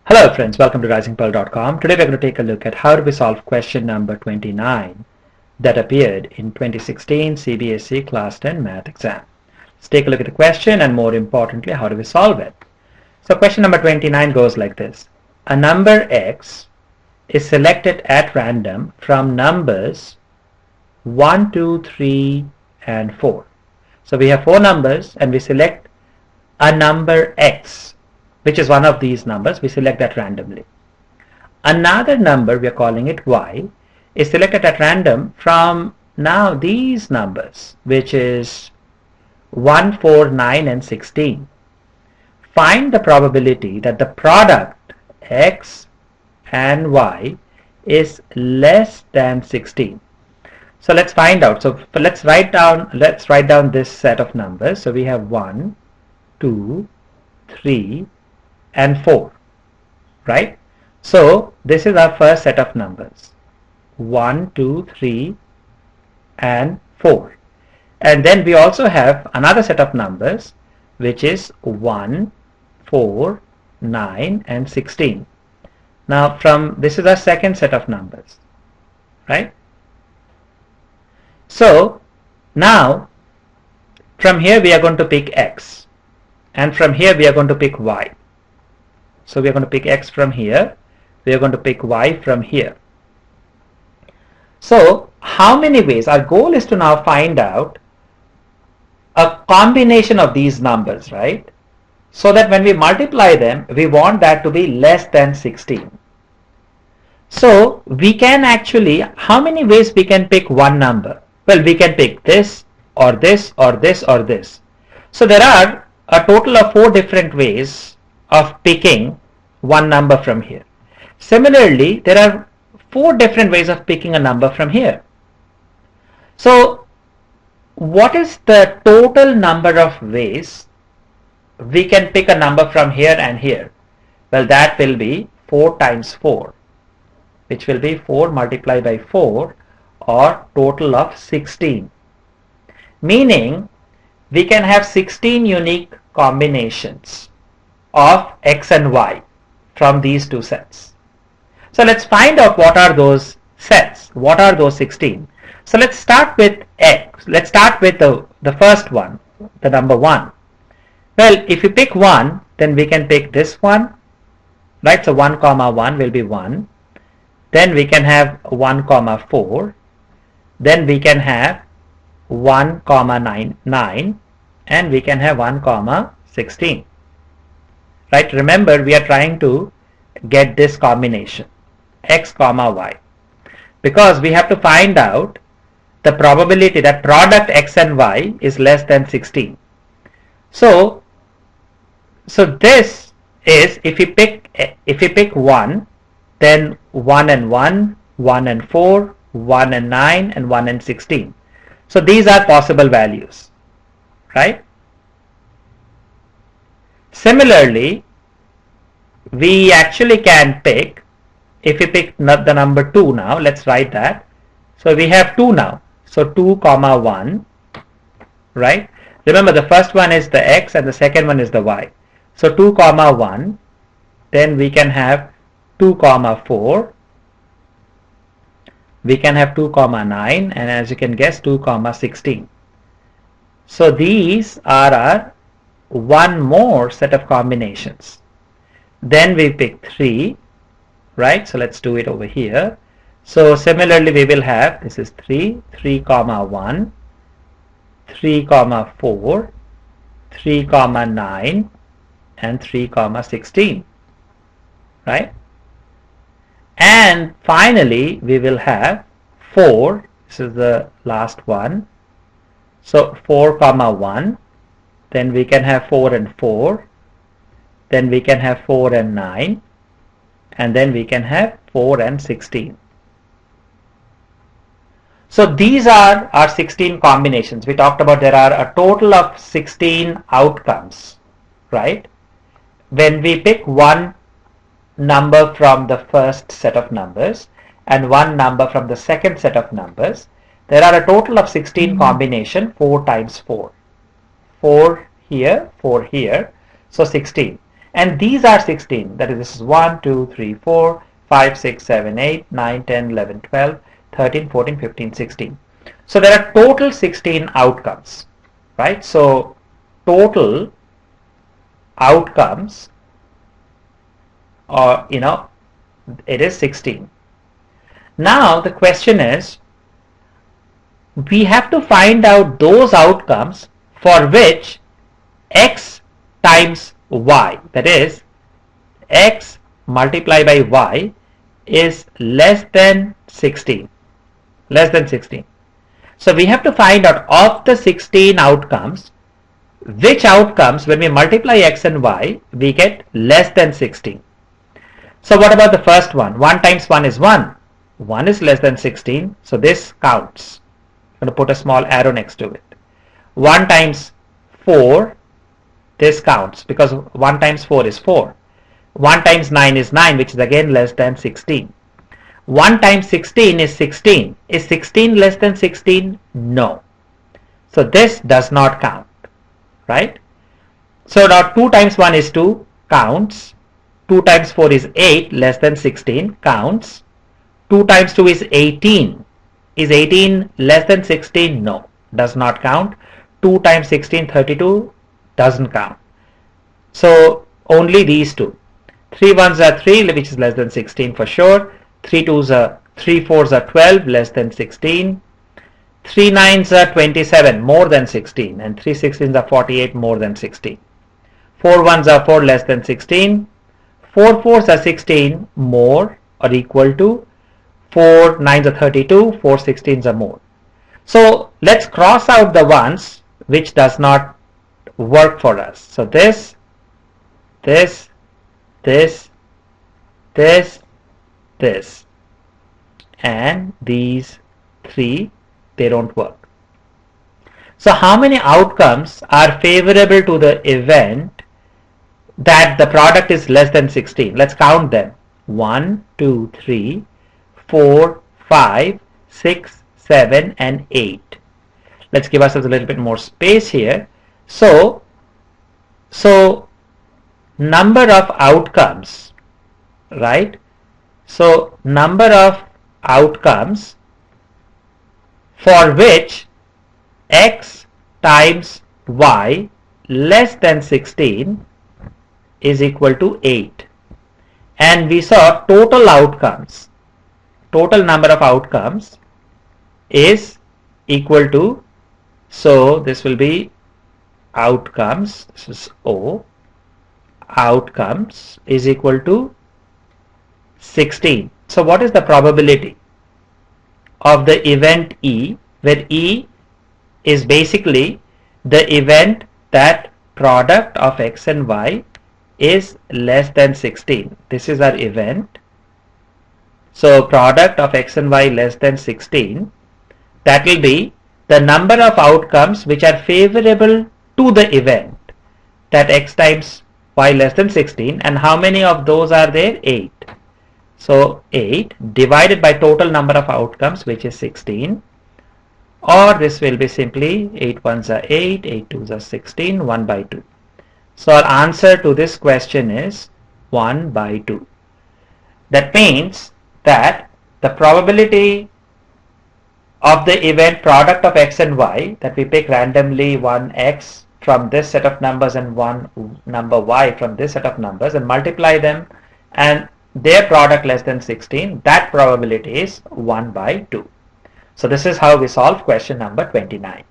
Hello friends, welcome to Risingpearl.com. Today we're going to take a look at how do we solve question number 29 that appeared in 2016 CBSE Class-X Math exam. Let's take a look at the question and more importantly, how do we solve it? So question number 29 goes like this. A number x is selected at random from numbers 1, 2, 3 and 4. So we have four numbers and we select a number x, which is one of these numbers. We select that randomly. Another number, we are calling it y, is selected at random from now these numbers, which is 1, 4, 9 and 16. Find the probability that the product x and y is less than 16. So let's find out. So let's write down this set of numbers. So we have 1, 2, 3 and 4, right? So this is our first set of numbers, 1, 2, 3 and 4. And then we also have another set of numbers which is 1, 4, 9 and 16. Now this is our second set of numbers, right? So now from here we are going to pick x, and from here we are going to pick y. So we are going to pick x from here, we are going to pick y from here. So how many ways? Our goal is to now find out a combination of these numbers, right? So that when we multiply them, we want that to be less than 16. So we can actually, how many ways we can pick one number? Well, we can pick this or this or this or this. So there are a total of 4 different ways of picking one number from here. Similarly, there are 4 different ways of picking a number from here. So what is the total number of ways we can pick a number from here and here? Well, that will be 4 times 4, which will be 4 multiplied by 4, or total of 16. Meaning we can have 16 unique combinations of x and y from these two sets. So let's find out what are those sets, what are those 16. So let's start with x. Let's start with the first one, the number 1. Well, if you pick 1, then we can pick this one, right? So 1 comma 1 will be 1. Then we can have 1 comma 4. Then we can have 1 comma 9, and we can have 1 comma 16. Right? Remember, we are trying to get this combination x comma y, because we have to find out the probability that product x and y is less than 16. So this is, if you pick 1, then 1 and 1, 1 and 4, 1 and 9 and 1 and 16. So these are possible values, right? Similarly, we actually can pick, if we pick the number 2 now, let's write that. So we have 2 now. So 2 comma 1, right? Remember, the first one is the x and the second one is the y. So 2 comma 1, then we can have 2 comma 4, we can have 2 comma 9, and as you can guess, 2 comma 16. So these are our one more set of combinations. Then we pick 3, right? So let's do it over here. So similarly we will have, this is 3, 3 comma 1, 3 comma 4, 3 comma 9 and 3 comma 16, right? And finally we will have 4, this is the last one. So 4 comma 1, then we can have 4 and 4, then we can have 4 and 9, and then we can have 4 and 16. So these are our 16 combinations. We talked about there are a total of 16 outcomes, right? When we pick one number from the first set of numbers and one number from the second set of numbers, there are a total of 16 combination, 4 times 4. 4 here, 4 here, so 16. and these are 16. That is, this is 1, 2, 3, 4, 5, 6, 7, 8, 9, 10, 11, 12, 13, 14, 15, 16. So there are total 16 outcomes, right? So total outcomes, or it is 16. Now the question is, we have to find out those outcomes for which x times y, that is x multiplied by y, is less than 16. Less than 16. So we have to find out of the 16 outcomes, which outcomes when we multiply x and y we get less than 16. So what about the first one? 1 times 1 is 1. 1 is less than 16, so this counts. I'm going to put a small arrow next to it. 1 times 4, this counts because 1 times 4 is 4. 1 times 9 is 9, which is again less than 16. 1 times 16 is 16. Is 16 less than 16? No. So this does not count, right? So now 2 times 1 is 2, counts. 2 times 4 is 8, less than 16, counts. 2 times 2 is 18. Is 18 less than 16? No, does not count. 2 times 16, 32, doesn't count. So only these two. 3 ones are 3, which is less than 16 for sure. 3 twos are 3 fours are 12, less than 16. 3 nines are 27, more than 16, and 3 16s are 48, more than 16. 4 ones are 4, less than 16. 4 fours are 16, more or equal to. 4 nines are 32, 4 16s are more. So let's cross out the ones which does not work for us. So this, this, this, and these 3, they don't work. So how many outcomes are favorable to the event that the product is less than 16? Let's count them. 1, 2, 3, 4, 5, 6, 7, and 8. Let's give ourselves a little bit more space here. So number of outcomes, right? So number of outcomes for which x times y less than 16 is equal to 8. And we saw total outcomes. Total number of outcomes is equal to, so this will be outcomes, this is O, outcomes is equal to 16. So what is the probability of the event E, where E is basically the event that product of x and y is less than 16. This is our event. So product of x and y less than 16, that will be the number of outcomes which are favorable to the event that x times y less than 16, and how many of those are there? 8. So 8 divided by total number of outcomes, which is 16, or this will be simply 8 ones are 8, 8 twos are 16, 1 by 2. So our answer to this question is 1 by 2. That means that the probability of the event product of x and y, that we pick randomly one x from this set of numbers and one number y from this set of numbers and multiply them, and their product less than 16, that probability is 1 by 2. So this is how we solve question number 29.